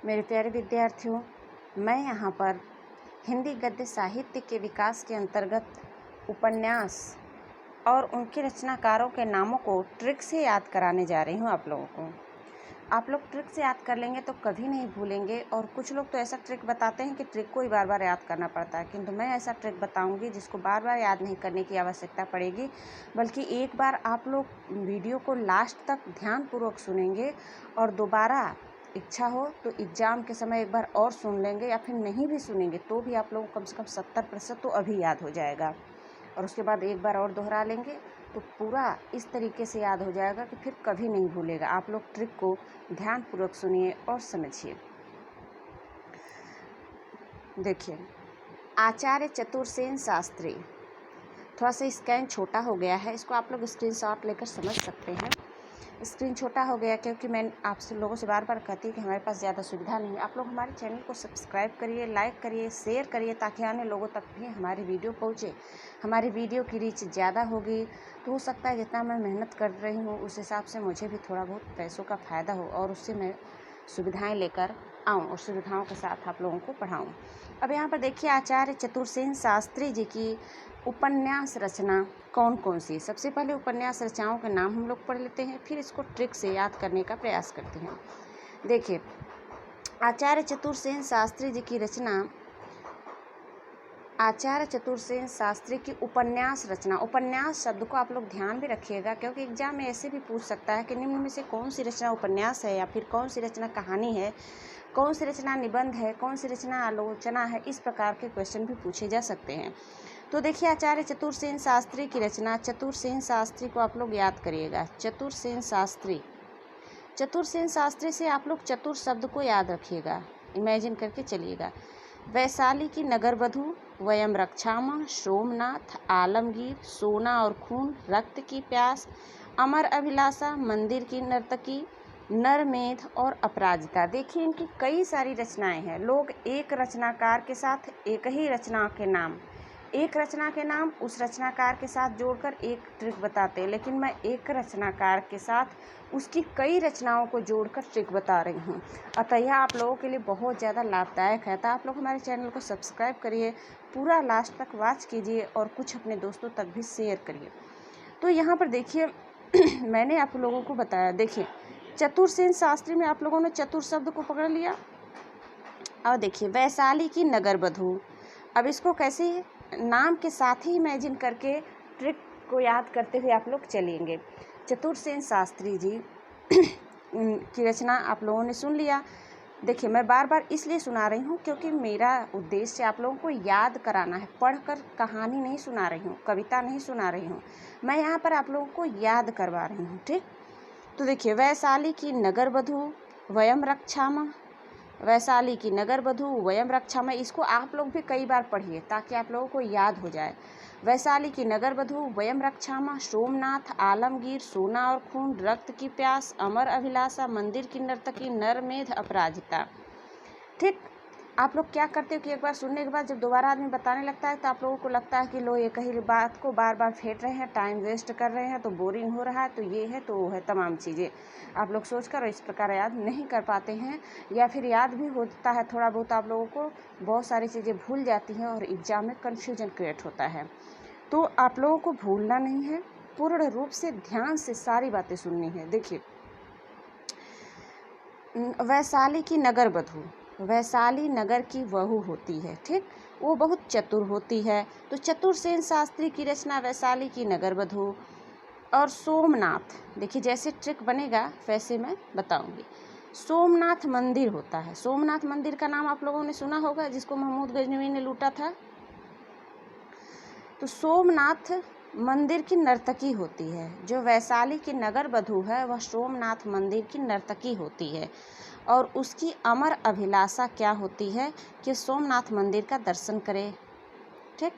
मेरे प्यारे विद्यार्थियों, मैं यहाँ पर हिंदी गद्य साहित्य के विकास के अंतर्गत उपन्यास और उनके रचनाकारों के नामों को ट्रिक से याद कराने जा रही हूँ आप लोगों को। आप लोग ट्रिक से याद कर लेंगे तो कभी नहीं भूलेंगे। और कुछ लोग तो ऐसा ट्रिक बताते हैं कि ट्रिक को ही बार बार याद करना पड़ता है, किंतु मैं ऐसा ट्रिक बताऊंगी जिसको बार बार याद नहीं करने की आवश्यकता पड़ेगी, बल्कि एक बार आप लोग वीडियो को लास्ट तक ध्यानपूर्वक सुनेंगे और दोबारा इच्छा हो तो एग्ज़ाम के समय एक बार और सुन लेंगे, या फिर नहीं भी सुनेंगे तो भी आप लोगों को कम से कम 70% तो अभी याद हो जाएगा। और उसके बाद एक बार और दोहरा लेंगे तो पूरा इस तरीके से याद हो जाएगा कि फिर कभी नहीं भूलेगा। आप लोग ट्रिक को ध्यानपूर्वक सुनिए और समझिए। देखिए, आचार्य चतुरसेन शास्त्री। थोड़ा सा स्कैन छोटा हो गया है, इसको आप लोग स्क्रीनशॉट लेकर समझ सकते हैं। स्क्रीन छोटा हो गया क्योंकि मैं आपसे लोगों से बार बार कहती हूँ कि हमारे पास ज़्यादा सुविधा नहीं है। आप लोग हमारे चैनल को सब्सक्राइब करिए, लाइक करिए, शेयर करिए, ताकि आने लोगों तक भी हमारी वीडियो पहुँचे। हमारी वीडियो की रीच ज़्यादा होगी तो हो सकता है जितना मैं मेहनत कर रही हूँ उस हिसाब से मुझे भी थोड़ा बहुत पैसों का फ़ायदा हो और उससे मैं सुविधाएँ लेकर आऊँ और सुविधाओं के साथ आप लोगों को पढ़ाऊँ। अब यहाँ पर देखिए, आचार्य चतुरसेन शास्त्री जी की उपन्यास रचना कौन कौन सी। सबसे पहले उपन्यास रचनाओं के नाम हम लोग पढ़ लेते हैं, फिर इसको ट्रिक से याद करने का प्रयास करते हैं। देखिए, आचार्य चतुरसेन शास्त्री जी की रचना, आचार्य चतुरसेन शास्त्री की उपन्यास रचना। उपन्यास शब्द को आप लोग ध्यान भी रखिएगा, क्योंकि एग्जाम में ऐसे भी पूछ सकता है कि निम्न में से कौन सी रचना उपन्यास है, या फिर कौन सी रचना कहानी है, कौन सी रचना निबंध है, कौन सी रचना आलोचना है। इस प्रकार के क्वेश्चन भी पूछे जा सकते हैं। तो देखिए, आचार्य चतुरसेन शास्त्री की रचना। चतुरसेन शास्त्री को आप लोग याद करिएगा, चतुरसेन शास्त्री। चतुरसेन शास्त्री से आप लोग चतुर शब्द को याद रखिएगा, इमेजिन करके चलिएगा। वैशाली की नगरवधू, वयम रक्षामः, सोमनाथ, आलमगीर, सोना और खून, रक्त की प्यास, अमर अभिलाषा, मंदिर की नर्तकी, नरमेध और अपराजिता। देखिए, इनकी कई सारी रचनाएं हैं। लोग एक रचनाकार के साथ एक ही रचना के नाम, एक रचना के नाम उस रचनाकार के साथ जोड़कर एक ट्रिक बताते हैं, लेकिन मैं एक रचनाकार के साथ उसकी कई रचनाओं को जोड़कर ट्रिक बता रही हूँ। अतः यह आप लोगों के लिए बहुत ज़्यादा लाभदायक है। तो आप लोग हमारे चैनल को सब्सक्राइब करिए, पूरा लास्ट तक वॉच कीजिए और कुछ अपने दोस्तों तक भी शेयर करिए। तो यहाँ पर देखिए मैंने आप लोगों को बताया। देखिए, चतुरसेन शास्त्री में आप लोगों ने चतुर शब्द को पकड़ लिया। और देखिए, वैशाली की नगरवधू। अब इसको कैसे नाम के साथ ही इमेजिन करके ट्रिक को याद करते हुए आप लोग चलेंगे। चतुरसेन शास्त्री जी की रचना आप लोगों ने सुन लिया। देखिए, मैं बार बार इसलिए सुना रही हूँ क्योंकि मेरा उद्देश्य आप लोगों को याद कराना है। पढ़कर कहानी नहीं सुना रही हूँ, कविता नहीं सुना रही हूँ, मैं यहाँ पर आप लोगों को याद करवा रही हूँ। ठीक, तो देखिए, वैशाली की नगरवधू, वयम रक्षामः। वैशाली की नगरवधू, वयम रक्षामः। इसको आप लोग भी कई बार पढ़िए ताकि आप लोगों को याद हो जाए। वैशाली की नगरवधू, वयम रक्षामः, सोमनाथ, आलमगीर, सोना और खून, रक्त की प्यास, अमर अभिलाषा, मंदिर की नर्तकी, नरमेध, अपराजिता। ठीक, आप लोग क्या करते हो कि एक बार सुनने के बाद जब दोबारा आदमी बताने लगता है तो आप लोगों को लगता है कि लो ये कही बात को बार बार फेंट रहे हैं, टाइम वेस्ट कर रहे हैं, तो बोरिंग हो रहा है, तो ये है तो वो है, तमाम चीज़ें आप लोग सोचकर इस प्रकार याद नहीं कर पाते हैं, या फिर याद भी होता है थोड़ा बहुत, आप लोगों को बहुत सारी चीज़ें भूल जाती हैं और एग्जाम में कन्फ्यूजन क्रिएट होता है। तो आप लोगों को भूलना नहीं है, पूर्ण रूप से ध्यान से सारी बातें सुननी है। देखिए, वैशाली की नगरवधू, वैशाली नगर की बहू होती है। ठीक, वो बहुत चतुर होती है। तो चतुरसेन शास्त्री की रचना वैशाली की नगरवधू। और सोमनाथ, देखिए जैसे ट्रिक बनेगा वैसे मैं बताऊंगी। सोमनाथ मंदिर होता है। सोमनाथ मंदिर का नाम आप लोगों ने सुना होगा, जिसको महमूद गजनवी ने लूटा था। तो सोमनाथ मंदिर की नर्तकी होती है। जो वैशाली की नगरवधू है वह सोमनाथ मंदिर की नर्तकी होती है, और उसकी अमर अभिलाषा क्या होती है कि सोमनाथ मंदिर का दर्शन करे। ठीक,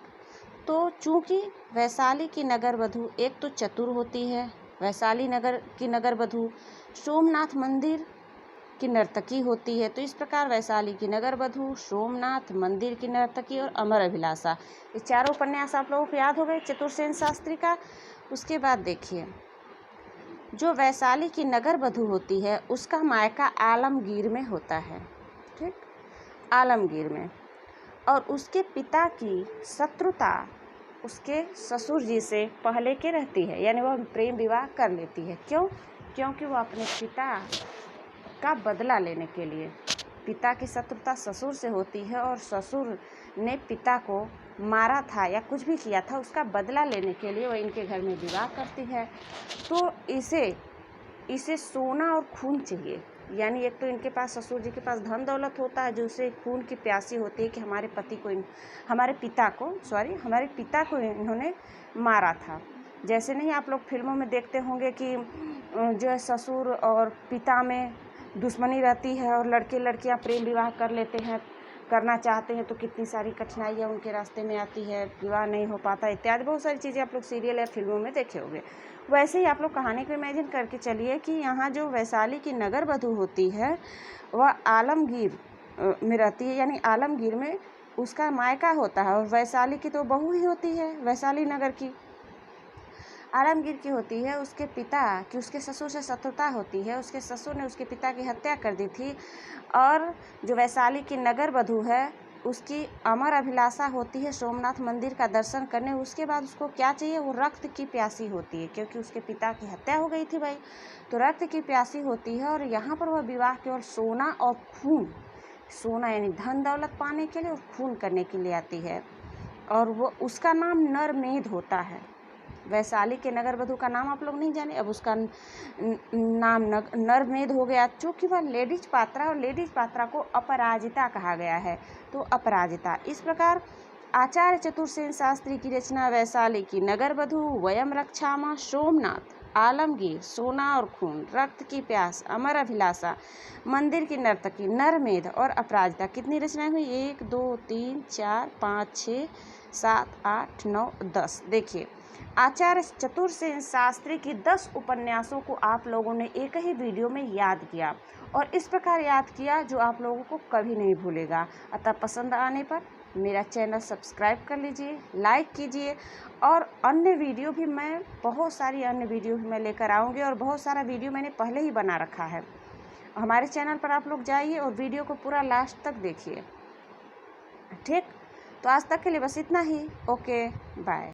तो चूंकि वैशाली की नगरवधू एक तो चतुर होती है, वैशाली नगर की नगरवधू सोमनाथ मंदिर की नर्तकी होती है, तो इस प्रकार वैशाली की नगरवधू, सोमनाथ मंदिर की नर्तकी और अमर अभिलाषा, ये चारों उपन्यास आप लोगों को याद हो गए चतुरसेन शास्त्री का। उसके बाद देखिए, जो वैशाली की नगरवधू होती है उसका मायका आलमगीर में होता है। ठीक, आलमगीर में। और उसके पिता की शत्रुता उसके ससुर जी से पहले के रहती है, यानी वह प्रेम विवाह कर लेती है। क्यों? क्योंकि वह अपने पिता का बदला लेने के लिए, पिता की शत्रुता ससुर से होती है और ससुर ने पिता को मारा था या कुछ भी किया था, उसका बदला लेने के लिए वह इनके घर में विवाह करती है। तो इसे सोना और खून चाहिए, यानी एक तो इनके पास, ससुर जी के पास धन दौलत होता है जो उसे खून की प्यासी होती है कि हमारे पिता को इन्होंने मारा था। जैसे नहीं आप लोग फिल्मों में देखते होंगे कि जो है ससुर और पिता में दुश्मनी रहती है और लड़के लड़कियां प्रेम विवाह कर लेते हैं, करना चाहते हैं तो कितनी सारी कठिनाइयाँ उनके रास्ते में आती है, विवाह नहीं हो पाता इत्यादि बहुत सारी चीज़ें आप लोग सीरियल या फिल्मों में देखे होंगे। वैसे ही आप लोग कहानी को इमेजिन करके चलिए कि यहाँ जो वैशाली की नगर वधू होती है वह आलमगीर में रहती है, यानी आलमगीर में उसका मायका होता है, और वैशाली की तो बहू ही होती है, वैशाली नगर की आलमगीर की होती है। उसके पिता की उसके ससुर से शत्रुता होती है, उसके ससुर ने उसके पिता की हत्या कर दी थी। और जो वैशाली की नगर वधू है उसकी अमर अभिलाषा होती है सोमनाथ मंदिर का दर्शन करने। उसके बाद उसको क्या चाहिए, वो रक्त की प्यासी होती है, क्योंकि उसके पिता की हत्या हो गई थी भाई, तो रक्त की प्यासी होती है। और यहाँ पर वह विवाह केवल सोना और खून, सोना यानी धन दौलत पाने के लिए और खून करने के लिए आती है। और वो उसका नाम नरमेध होता है। वैशाली के नगर वधू का नाम आप लोग नहीं जाने, अब उसका नाम नरमेध हो गया, चूँकि वह लेडीज पात्रा, और लेडीज पात्रा को अपराजिता कहा गया है, तो अपराजिता। इस प्रकार आचार्य चतुर्सेन शास्त्री की रचना वैशाली की नगर वधू, वयम रक्षामा, सोमनाथ, आलमगीर, सोना और खून, रक्त की प्यास, अमर अभिलाषा, मंदिर की नर्तकी, नरमेध और अपराजिता, कितनी रचनाएं हुई, 1 2 3 4 5 6 7 8 9 10। देखिए आचार्य चतुर्सेन शास्त्री की 10 उपन्यासों को आप लोगों ने एक ही वीडियो में याद किया, और इस प्रकार याद किया जो आप लोगों को कभी नहीं भूलेगा। अतः पसंद आने पर मेरा चैनल सब्सक्राइब कर लीजिए, लाइक कीजिए, और अन्य वीडियो भी मैं, बहुत सारी अन्य वीडियो भी मैं लेकर आऊँगी, और बहुत सारा वीडियो मैंने पहले ही बना रखा है। हमारे चैनल पर आप लोग जाइए और वीडियो को पूरा लास्ट तक देखिए, ठीक। तो आज तक के लिए बस इतना ही। Okay, bye.